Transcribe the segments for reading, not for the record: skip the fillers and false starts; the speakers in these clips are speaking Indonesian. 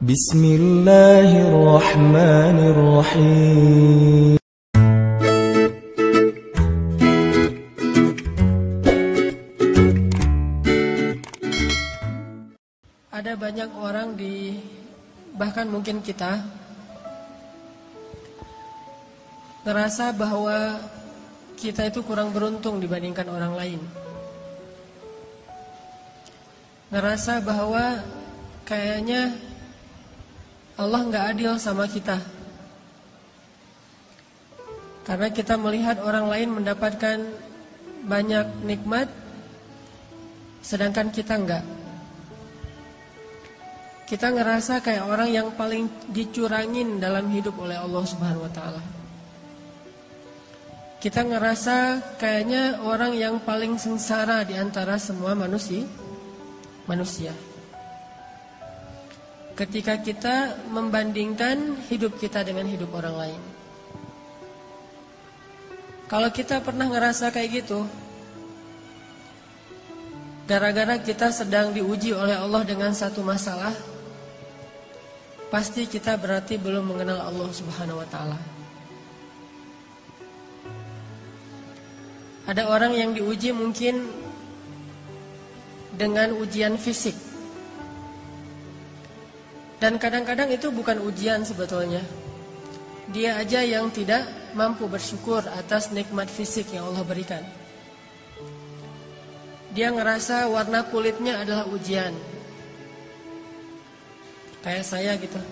Bismillahirrahmanirrahim. Ada banyak orang bahkan mungkin kita ngerasa bahwa kita itu kurang beruntung dibandingkan orang lain. Ngerasa bahwa kayaknya Allah nggak adil sama kita. Karena kita melihat orang lain mendapatkan banyak nikmat, sedangkan kita enggak. Kita ngerasa kayak orang yang paling dicurangin dalam hidup oleh Allah Subhanahu wa taala. Kita ngerasa kayaknya orang yang paling sengsara di antara semua manusia. Ketika kita membandingkan hidup kita dengan hidup orang lain. Kalau kita pernah ngerasa kayak gitu, gara-gara kita sedang diuji oleh Allah dengan satu masalah, pasti kita berarti belum mengenal Allah Subhanahu wa taala. Ada orang yang diuji mungkin dengan ujian fisik. Dan kadang-kadang itu bukan ujian sebetulnya. Dia aja yang tidak mampu bersyukur atas nikmat fisik yang Allah berikan. Dia ngerasa warna kulitnya adalah ujian. Kayak saya gitu.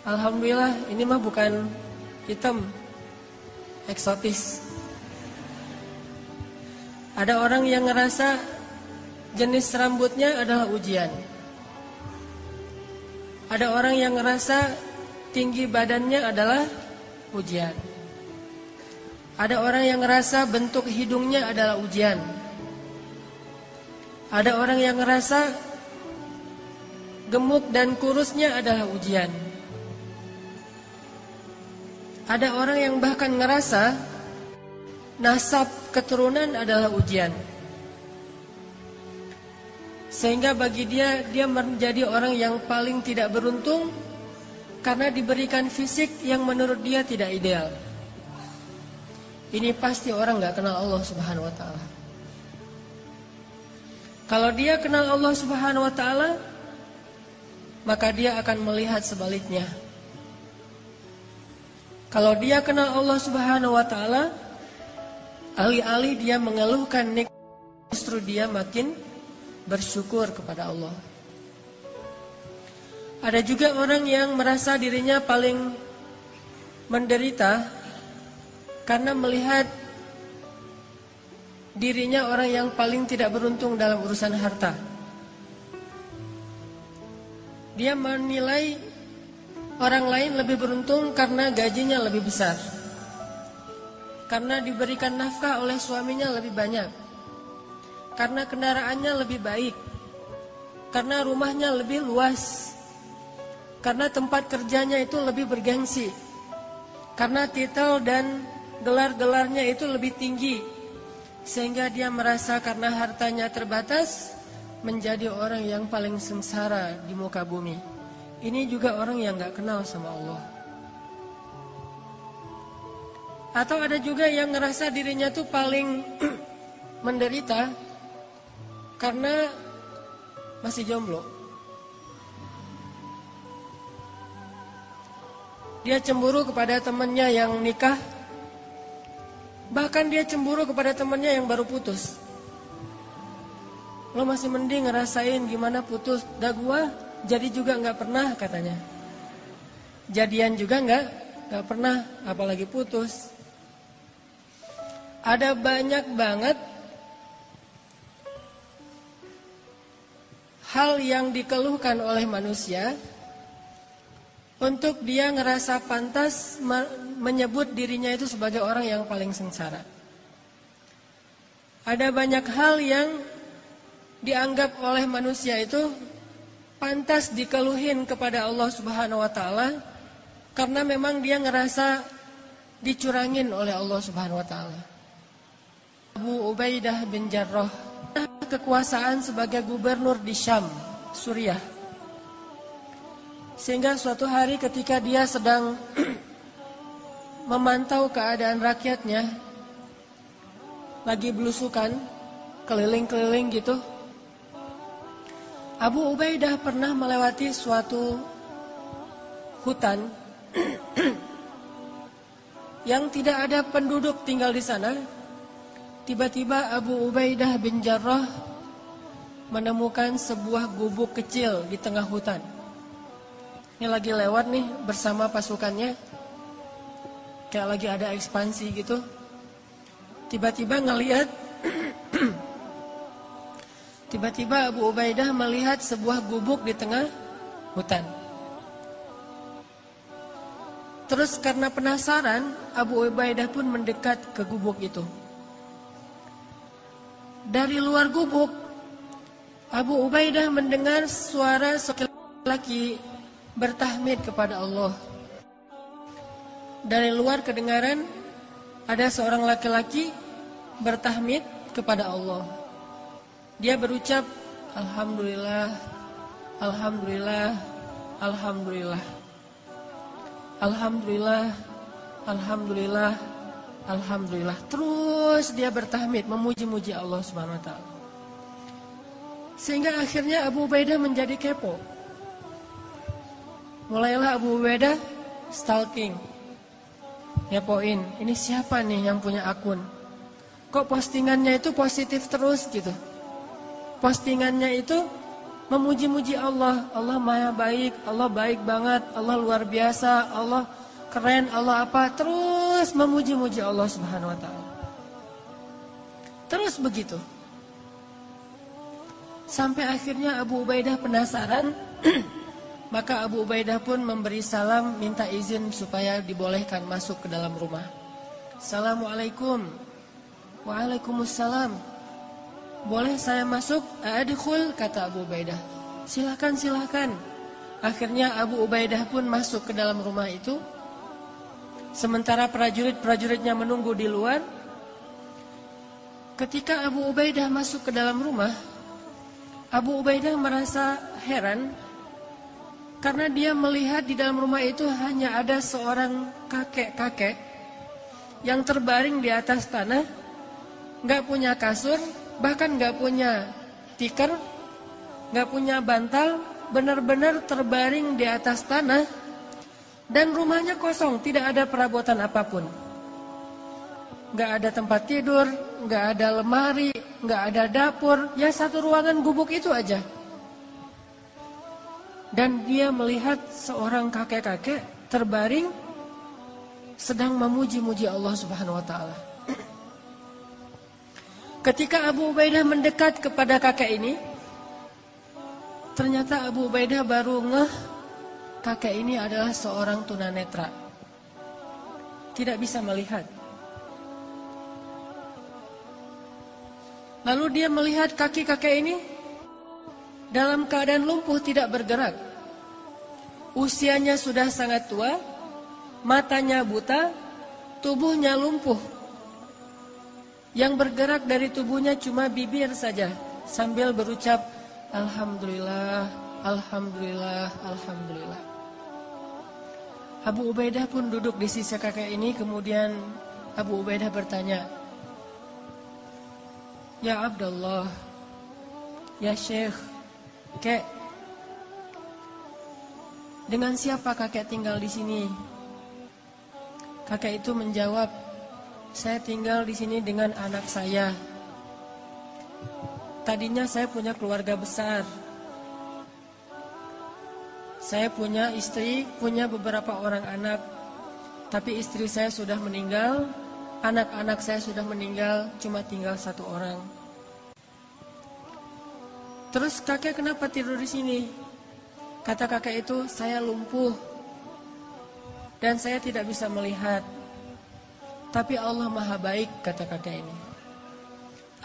Alhamdulillah ini mah bukan hitam, eksotis. Ada orang yang ngerasa jenis rambutnya adalah ujian. Ada orang yang ngerasa tinggi badannya adalah ujian. Ada orang yang ngerasa bentuk hidungnya adalah ujian. Ada orang yang ngerasa gemuk dan kurusnya adalah ujian. Ada orang yang bahkan ngerasa nasab keturunan adalah ujian. Sehingga bagi dia menjadi orang yang paling tidak beruntung karena diberikan fisik yang menurut dia tidak ideal. Ini pasti orang gak kenal Allah Subhanahu wa ta'ala. Kalau dia kenal Allah Subhanahu wa ta'ala, maka dia akan melihat sebaliknya. Kalau dia kenal Allah Subhanahu wa ta'ala, alih-alih dia mengeluhkan nikmat, justru dia makin bersyukur kepada Allah. Ada juga orang yang merasa dirinya paling menderita karena melihat dirinya orang yang paling tidak beruntung dalam urusan harta. Dia menilai orang lain lebih beruntung karena gajinya lebih besar, karena diberikan nafkah oleh suaminya lebih banyak, karena kendaraannya lebih baik, karena rumahnya lebih luas, karena tempat kerjanya itu lebih bergengsi, karena titel dan gelar-gelarnya itu lebih tinggi, sehingga dia merasa karena hartanya terbatas menjadi orang yang paling sengsara di muka bumi. Ini juga orang yang gak kenal sama Allah. Atau ada juga yang ngerasa dirinya tuh paling menderita karena masih jomblo. Dia cemburu kepada temannya yang nikah. Bahkan dia cemburu kepada temannya yang baru putus. Lo masih mending ngerasain gimana putus. Dah gua jadi juga gak pernah katanya. Jadian juga gak pernah, apalagi putus. Ada banyak banget hal yang dikeluhkan oleh manusia untuk dia ngerasa pantas menyebut dirinya itu sebagai orang yang paling sengsara. Ada banyak hal yang dianggap oleh manusia itu pantas dikeluhin kepada Allah Subhanahu wa ta'ala karena memang dia ngerasa dicurangin oleh Allah Subhanahu wa ta'ala. Abu Ubaidah bin Jarrah kekuasaan sebagai gubernur di Syam, Suriah. Sehingga suatu hari ketika dia sedang memantau keadaan rakyatnya, lagi belusukan, keliling-keliling gitu, Abu Ubaidah pernah melewati suatu hutan yang tidak ada penduduk tinggal di sana. Tiba-tiba Abu Ubaidah bin Jarrah menemukan sebuah gubuk kecil di tengah hutan. Ini lagi lewat nih bersama pasukannya, kayak lagi ada ekspansi gitu. Tiba-tiba ngelihat tiba-tiba Abu Ubaidah melihat sebuah gubuk di tengah hutan. Terus karena penasaran, Abu Ubaidah pun mendekat ke gubuk itu. Dari luar gubuk, Abu Ubaidah mendengar suara seorang laki bertahmid kepada Allah. Dari luar kedengaran ada seorang laki-laki bertahmid kepada Allah. Dia berucap, Alhamdulillah, Alhamdulillah, Alhamdulillah, Alhamdulillah, Alhamdulillah, Alhamdulillah. Terus dia bertahmid, memuji-muji Allah Subhanahu wa taala. Sehingga akhirnya Abu Ubaidah menjadi kepo. Mulailah Abu Ubaidah stalking. Ngepoin, ini siapa nih yang punya akun? Kok postingannya itu positif terus gitu? Postingannya itu memuji-muji Allah. Allah maha baik, Allah baik banget, Allah luar biasa, Allah keren, Allah apa. Terus memuji-muji Allah Subhanahu wa ta'ala. Terus begitu. Sampai akhirnya Abu Ubaidah penasaran. Maka Abu Ubaidah pun memberi salam, minta izin supaya dibolehkan masuk ke dalam rumah. Assalamualaikum. Waalaikumsalam. Boleh saya masuk? Adkhul, kata Abu Ubaidah. Silakan, silakan. Akhirnya Abu Ubaidah pun masuk ke dalam rumah itu. Sementara prajurit-prajuritnya menunggu di luar. Ketika Abu Ubaidah masuk ke dalam rumah, Abu Ubaidah merasa heran. Karena dia melihat di dalam rumah itu hanya ada seorang kakek-kakek yang terbaring di atas tanah, gak punya kasur, bahkan gak punya tikar, gak punya bantal, benar-benar terbaring di atas tanah, dan rumahnya kosong, tidak ada perabotan apapun. Gak ada tempat tidur, gak ada lemari, gak ada dapur, ya satu ruangan gubuk itu aja. Dan dia melihat seorang kakek-kakek terbaring sedang memuji-muji Allah Subhanahu wa taala. Ketika Abu Ubaidah mendekat kepada kakek ini, ternyata Abu Ubaidah baru ngeh kakek ini adalah seorang tunanetra. Tidak bisa melihat. Lalu dia melihat kaki kakek ini dalam keadaan lumpuh, tidak bergerak. Usianya sudah sangat tua, matanya buta, tubuhnya lumpuh. Yang bergerak dari tubuhnya cuma bibir saja, sambil berucap, Alhamdulillah, Alhamdulillah, Alhamdulillah. Abu Ubaidah pun duduk di sisi kakek ini, kemudian Abu Ubaidah bertanya, Ya Abdullah, Ya Syekh, Kek, dengan siapa kakek tinggal di sini? Kakek itu menjawab, saya tinggal di sini dengan anak saya. Tadinya saya punya keluarga besar. Saya punya istri, punya beberapa orang anak. Tapi istri saya sudah meninggal, anak-anak saya sudah meninggal, cuma tinggal satu orang. Terus kakek kenapa tidur di sini? Kata kakek itu, saya lumpuh dan saya tidak bisa melihat. Tapi Allah maha baik, kata kakek ini.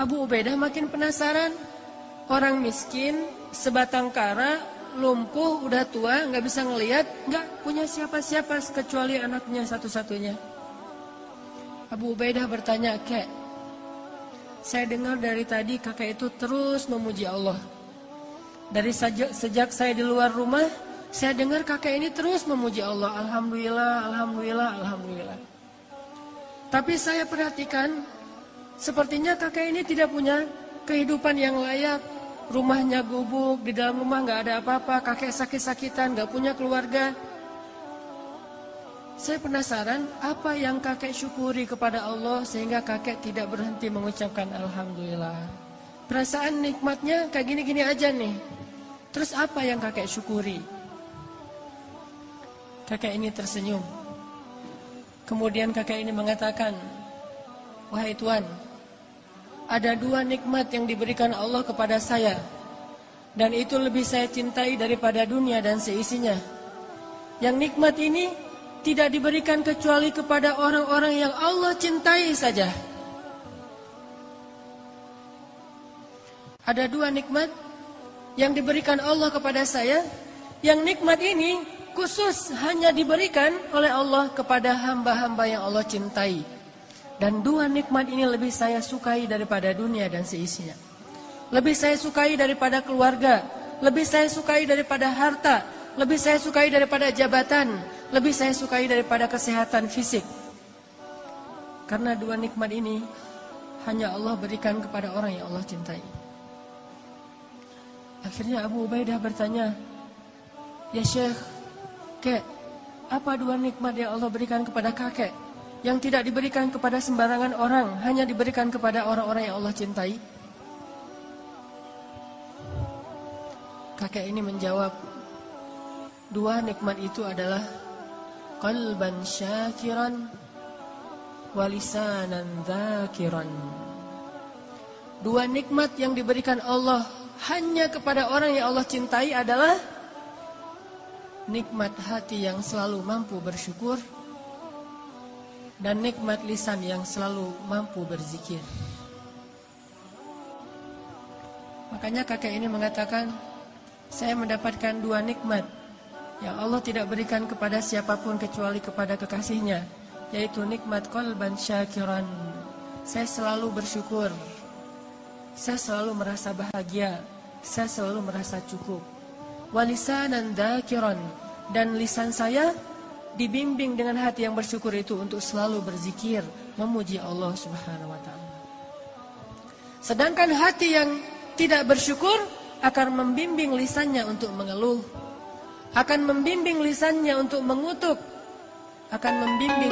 Abu Ubaidah makin penasaran. Orang miskin, sebatang kara, lumpuh, udah tua, gak bisa ngelihat, gak punya siapa-siapa kecuali anaknya satu-satunya. Abu Ubaidah bertanya, Kek, saya dengar dari tadi kakek itu terus memuji Allah. Dari sejak saya di luar rumah Saya dengar kakek ini terus memuji Allah. Alhamdulillah, Alhamdulillah, Alhamdulillah. Tapi saya perhatikan, sepertinya kakek ini tidak punya kehidupan yang layak. Rumahnya gubuk, di dalam rumah nggak ada apa-apa. Kakek sakit-sakitan, nggak punya keluarga. Saya penasaran, apa yang kakek syukuri kepada Allah sehingga kakek tidak berhenti mengucapkan Alhamdulillah. Perasaan nikmatnya kayak gini-gini aja nih. Terus apa yang kakek syukuri? Kakek ini tersenyum. Kemudian kakek ini mengatakan, wahai Tuhan, ada 2 nikmat yang diberikan Allah kepada saya, dan itu lebih saya cintai daripada dunia dan seisinya. Yang nikmat ini tidak diberikan kecuali kepada orang-orang yang Allah cintai saja. Ada 2 nikmat yang diberikan Allah kepada saya, yang nikmat ini khusus hanya diberikan oleh Allah kepada hamba-hamba yang Allah cintai. Dan 2 nikmat ini lebih saya sukai daripada dunia dan seisinya. Lebih saya sukai daripada keluarga, lebih saya sukai daripada harta, lebih saya sukai daripada jabatan, lebih saya sukai daripada kesehatan fisik. Karena 2 nikmat ini hanya Allah berikan kepada orang yang Allah cintai. Akhirnya Abu Ubaidah bertanya, ya Syekh, Kek, apa 2 nikmat yang Allah berikan kepada kakek yang tidak diberikan kepada sembarangan orang, hanya diberikan kepada orang-orang yang Allah cintai? Kakek ini menjawab, 2 nikmat itu adalah qalban syakiran wa lisanan dzakiran. 2 nikmat yang diberikan Allah hanya kepada orang yang Allah cintai adalah nikmat hati yang selalu mampu bersyukur dan nikmat lisan yang selalu mampu berzikir. Makanya kakek ini mengatakan, saya mendapatkan 2 nikmat yang Allah tidak berikan kepada siapapun kecuali kepada kekasihnya, yaitu nikmat qalban syakiran. Saya selalu bersyukur, saya selalu merasa bahagia, saya selalu merasa cukup. Walisanan dzakiran, dan lisan saya dibimbing dengan hati yang bersyukur itu untuk selalu berzikir, memuji Allah Subhanahu wa taala. Sedangkan hati yang tidak bersyukur akan membimbing lisannya untuk mengeluh, akan membimbing lisannya untuk mengutuk, akan membimbing